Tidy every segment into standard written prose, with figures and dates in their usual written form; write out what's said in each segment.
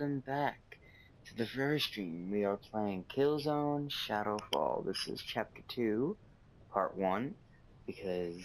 welcome back to the first stream. We are playing Killzone Shadowfall. This is Chapter 2, Part 1, because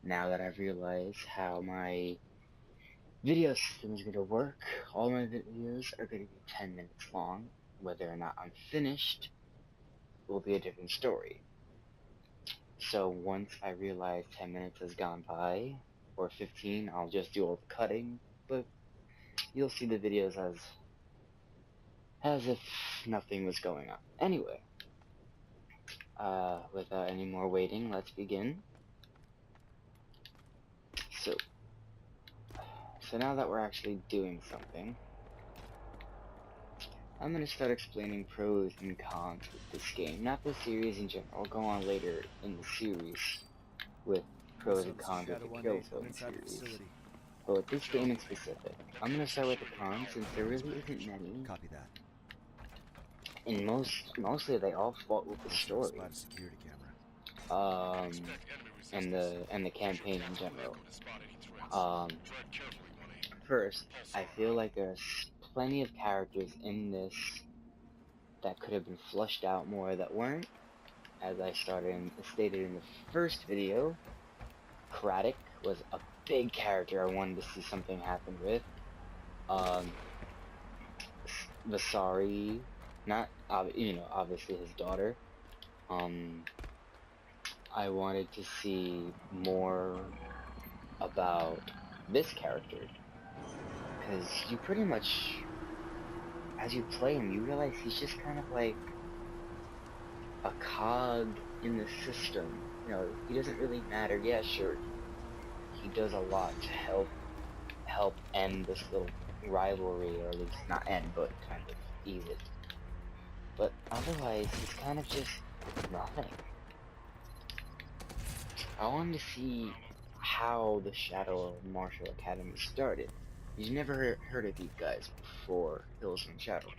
now that I've realized how my video system is going to work, all my videos are going to be 10 minutes long. Whether or not I'm finished will be a different story. So once I realize 10 minutes has gone by, or 15, I'll just do all the cutting, but you'll see the videos as if nothing was going on. Anyway, without any more waiting, let's begin. So now that we're actually doing something, I'm gonna start explaining pros and cons with this game. Not the series in general. I'll go on later in the series with pros and cons of the Killzone series. But with this game in specific, I'm gonna start with the cons since there really isn't many. Copy that. And mostly they all fault with the story. And the campaign in general. First, I feel like there's plenty of characters in this that could have been flushed out more that weren't. As I stated in the first video, Kratic was a big character I wanted to see something happen with. Vasari, not obviously his daughter. I wanted to see more about this character, because you pretty much, as you play him, you realize he's just kind of like a cog in the system. You know, he doesn't really matter. Yeah, sure, he does a lot to help end this little rivalry, or at least not end, but kind of ease it. But otherwise, he's kind of just nothing. I wanted to see how the Shadow Martial Academy started. You've never heard of these guys before Killzone Shadow.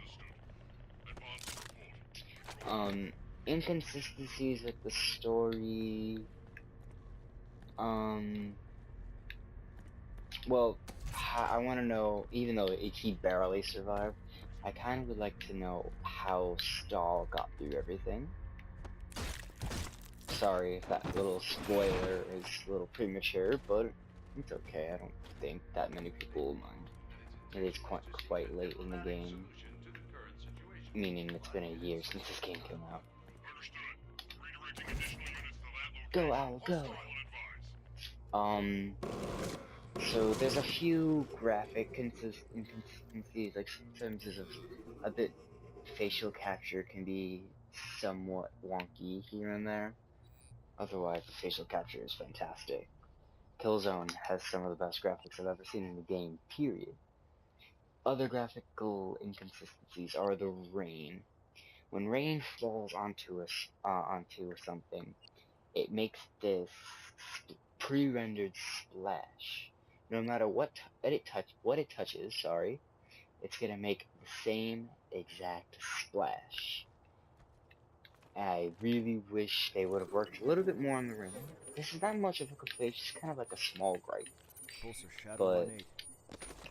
Inconsistencies with the story. Well, I want to know, even though he barely survived, I kind of would like to know how Stahl got through everything. Sorry if that little spoiler is a little premature, but it's okay. I don't think that many people will mind. It is quite late in the game, meaning it's been a year since this game came out. Go, Owl, go! So there's a few graphic inconsistencies, like sometimes there's a bit facial capture can be somewhat wonky here and there. Otherwise, the facial capture is fantastic. Killzone has some of the best graphics I've ever seen in the game, period. Other graphical inconsistencies are the rain. When rain falls onto something, it makes this pre-rendered splash. No matter what it touches, it's gonna make the same exact splash. I really wish they would have worked a little bit more on the rain. This is not much of a complaint, it's just kind of like a small gripe. But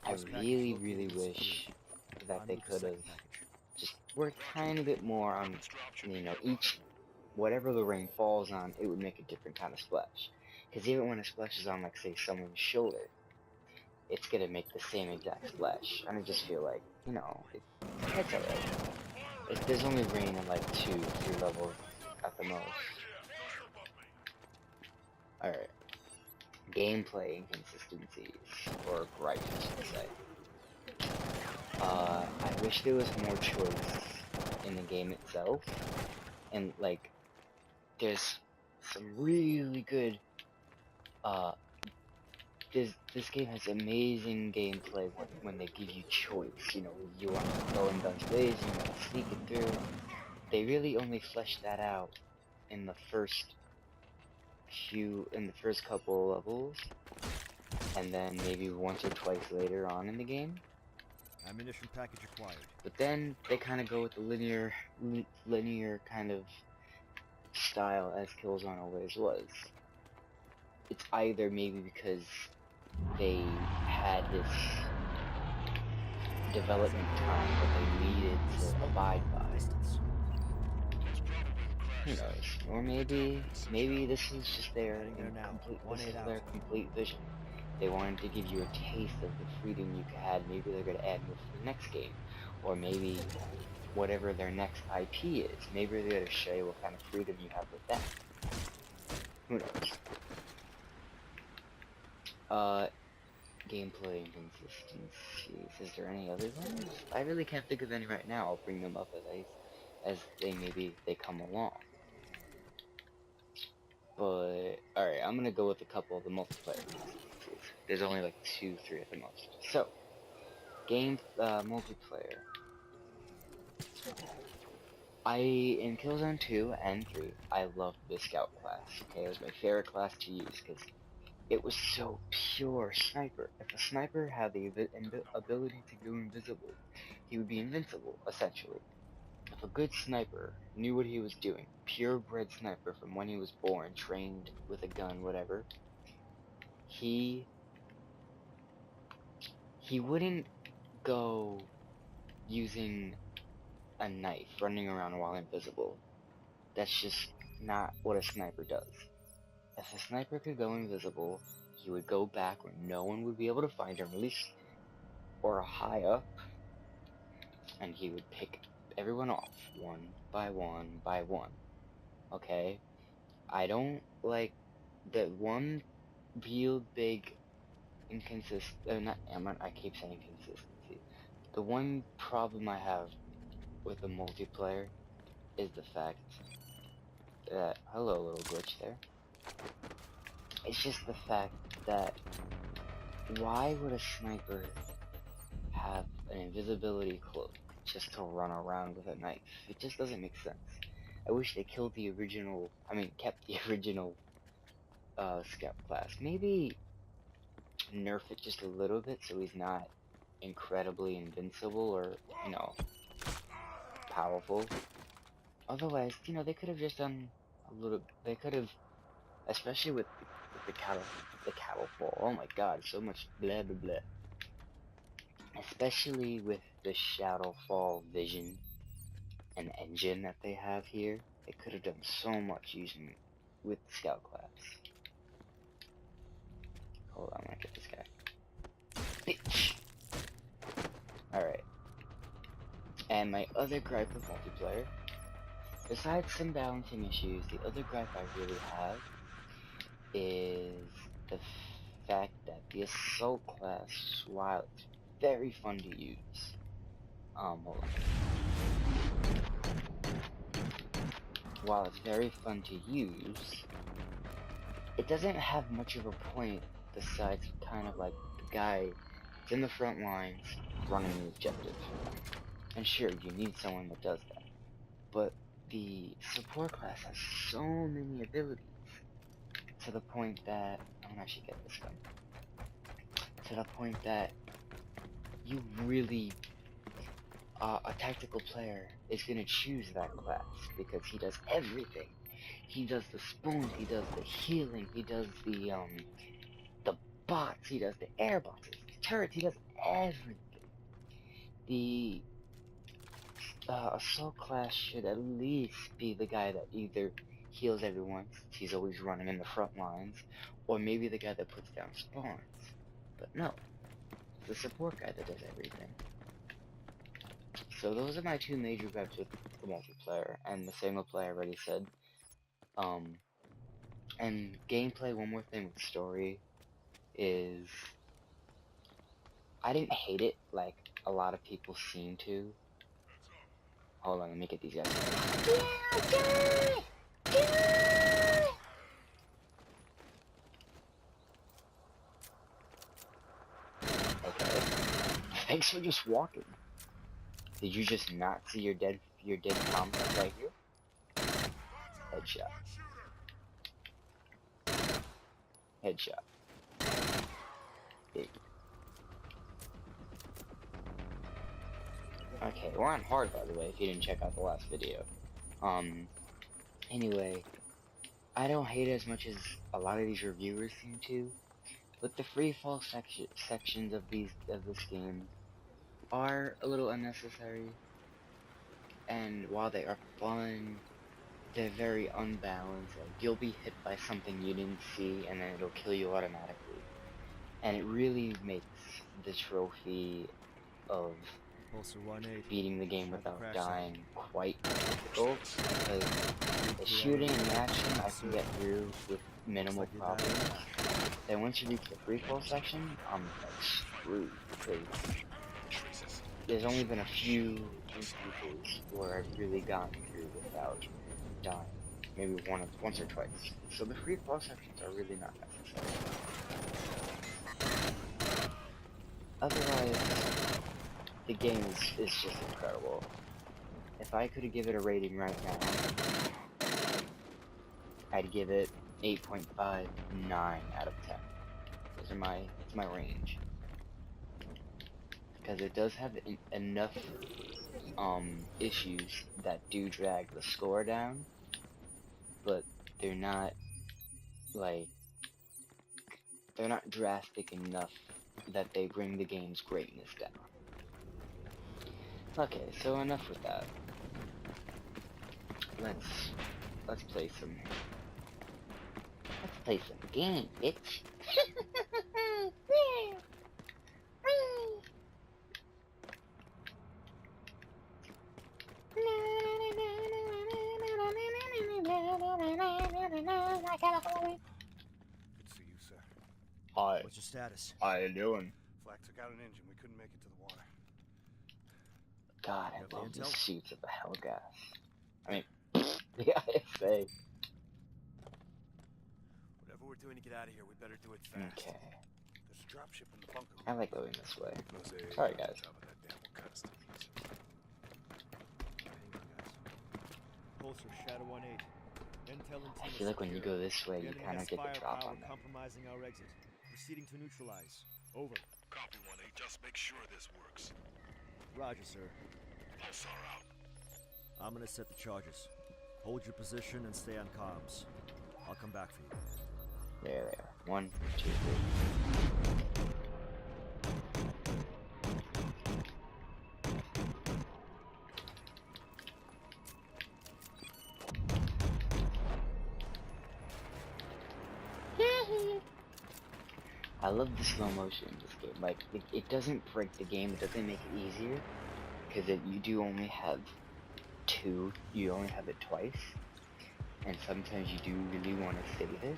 I really wish that they could have just worked a tiny bit more on, whatever the rain falls on, it would make a different kind of splash. Because even when it splashes on, like, say, someone's shoulder, it's gonna make the same exact splash. And I just feel like, it's alright. There's only rain in like 2 or 3 levels at the most. Alright. Gameplay inconsistencies, or gripes, I should say. I wish there was more choice in the game itself. And, like, there's some really good, this game has amazing gameplay when they give you choice. You want to go in guns blazing, you want to sneak it through. They really only fleshed that out in the first couple of levels, and then maybe once or twice later on in the game. Ammunition package acquired. But then they kind of go with the linear kind of style as Killzone always was. It's either maybe because they had this development time that they needed to abide by. Who knows? Or maybe this is just their complete vision. They wanted to give you a taste of the freedom you had. Maybe they're gonna add more for the next game, or maybe whatever their next IP is. Maybe they're gonna show you what kind of freedom you have with that. Who knows? Gameplay inconsistencies. Is there any other ones? I really can't think of any right now. I'll bring them up as they come along. But alright, I'm gonna go with a couple of the multiplayer inconsistencies. There's only like 2, 3 at the most. So, multiplayer. In Killzone 2 and 3, I loved the Scout class. Okay, it was my favorite class to use because it was so pure sniper. If a sniper had the ability to go invisible, he would be invincible, essentially. If a good sniper knew what he was doing, purebred sniper from when he was born, trained with a gun, whatever, he wouldn't go using a knife, running around while invisible. That's just not what a sniper does. If a sniper could go invisible, he would go back where no one would be able to find him, at least, or high up, and he would pick everyone off, one by one by one. Okay? I don't like the one real big I keep saying consistency. The one problem I have with the multiplayer is the fact that, hello little glitch there. It's just the fact that why would a sniper have an invisibility cloak just to run around with a knife? It just doesn't make sense. I wish they kept the original Scout class. Maybe nerf it just a little bit so he's not incredibly invincible or, powerful. Otherwise, they could have just done they could have, especially with the cattle fall. Oh my god, so much blah blah blah. Especially with the Shadowfall vision and engine that they have here, they could have done so much using with the Scout class. Hold on, I'm gonna get this guy. Bitch! Alright. And my other gripe with multiplayer, besides some balancing issues, the other gripe I really have is the fact that the Assault class, while it's very fun to use, hold on. While it's very fun to use, it doesn't have much of a point besides kind of like the guy that's in the front lines running the objective. And sure, you need someone that does that. But the support class has so many abilities to the point that I'm gonna actually get this gun. To the point that you really a tactical player is gonna choose that class because he does everything. He does the spoons, he does the healing, he does the bots, he does the air boxes, the turrets, he does everything. The assault class should at least be the guy that either heals everyone, since he's always running in the front lines, or maybe the guy that puts down spawns. But no, it's the support guy that does everything. So those are my two major gripes with the multiplayer, and the single player I already said. And gameplay, one more thing with story, is I didn't hate it like a lot of people seem to. Hold on, let me get these guys. Okay. Thanks for just walking. Did you just not see your dead comrade right here? Headshot. Headshot. Big. Okay, we're on hard, by the way, if you didn't check out the last video. Anyway, I don't hate it as much as a lot of these reviewers seem to. With the free fall sections of this game, are a little unnecessary, and while they are fun, they're very unbalanced. Like, you'll be hit by something you didn't see, and then it'll kill you automatically. And it really makes the trophy of Pulsar 1-8. beating the game Shut the without crash dying quite difficult, because the shooting and the action I can get through with minimal Looks like you're problems. dying. Then once you reach the freefall section, I'm like screwed, because there's only been a few instances where I've really gone through without dying. Maybe once or twice. So the freefall sections are really not necessary. Otherwise, the game is just incredible. If I could give it a rating right now, I'd give it 8.59 out of 10. Those are it's my range. Because it does have enough issues that do drag the score down, but they're not they're not drastic enough that they bring the game's greatness down. Okay, so enough with that. Let's play some game, bitch. Good to see you, sir. Hi. What's your status? How you doing? Flak took out an engine. We couldn't make it to the water. God, You have I love the these intel? suits of the Hellgas. I mean, the ISA. Whatever we're doing to get out of here, we better do it fast. Okay. There's a dropship in the bunker. I like going this way. No sé, Sorry, guys. top of that damn Wakasta piece. Pulsar Shadow 1-8. Intel and I team feel like when you secure. go this way, The you enemy kind of has get the drop firepower on them. compromising our exit. Proceeding to neutralize. Over. Copy 1-8. Just make sure this works. Roger, sir. Pulsar out. I'm gonna set the charges. Hold your position and stay on comms. I'll come back for you. There they are. 1, 2, 3. I love the slow motion in this game. Like, it doesn't break the game, it doesn't make it easier, because you do only have you only have it twice, and sometimes you do really want to save it,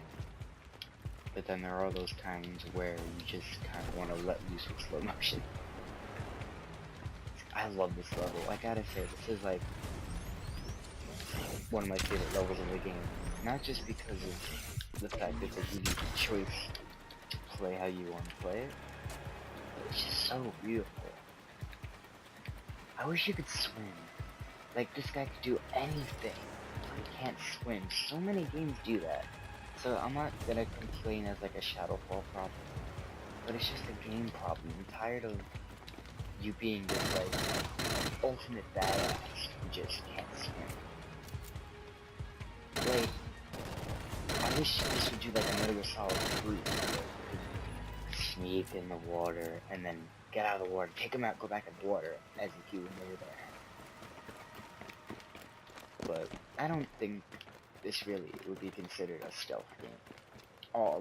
but then there are those times where you just kind of want to let loose with slow motion. I love this level. I gotta say, this is like one of my favorite levels of the game. Not just because of the fact that they give you the choice to play how you want to play it, but it's just so beautiful. I wish you could swim. Like, this guy could do anything, but he can't swim. So many games do that. So I'm not gonna complain as like a Shadowfall problem, but it's just a game problem. I'm tired of you being this like ultimate badass who just can't swim. Like, I wish this would do like a Metal Gear Solid 3, where you could sneak in the water and then get out of the water, take him out, go back in the water as if you were there. But I don't think this really would be considered a stealth game.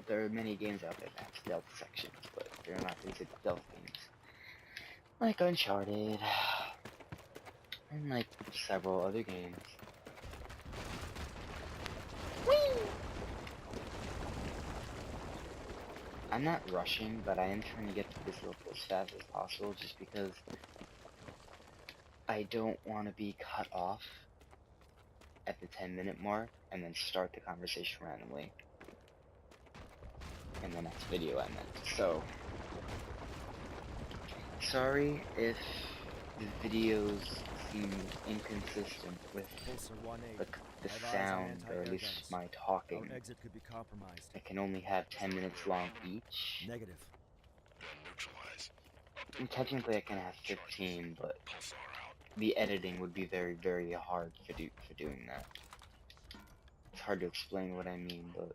There are many games out there that have stealth sections, but they're not considered stealth games. Like Uncharted, and like several other games. Whee! I'm not rushing, but I am trying to get to this level as fast as possible, just because I don't want to be cut off at the 10-minute mark and then start the conversation randomly in the next video I meant. So, sorry if the videos seem inconsistent with Pulsar 1-8. the Have eyes on sound, or anti-air at least guns. my talking. Our exit could be compromised. I can only have 10 minutes long each. Negative. Neutralize. And technically I can have 15, but Pulsar out. the editing would be very, very hard for doing that. It's hard to explain what I mean, but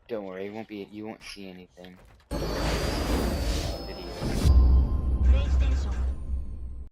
don't worry, you won't see anything.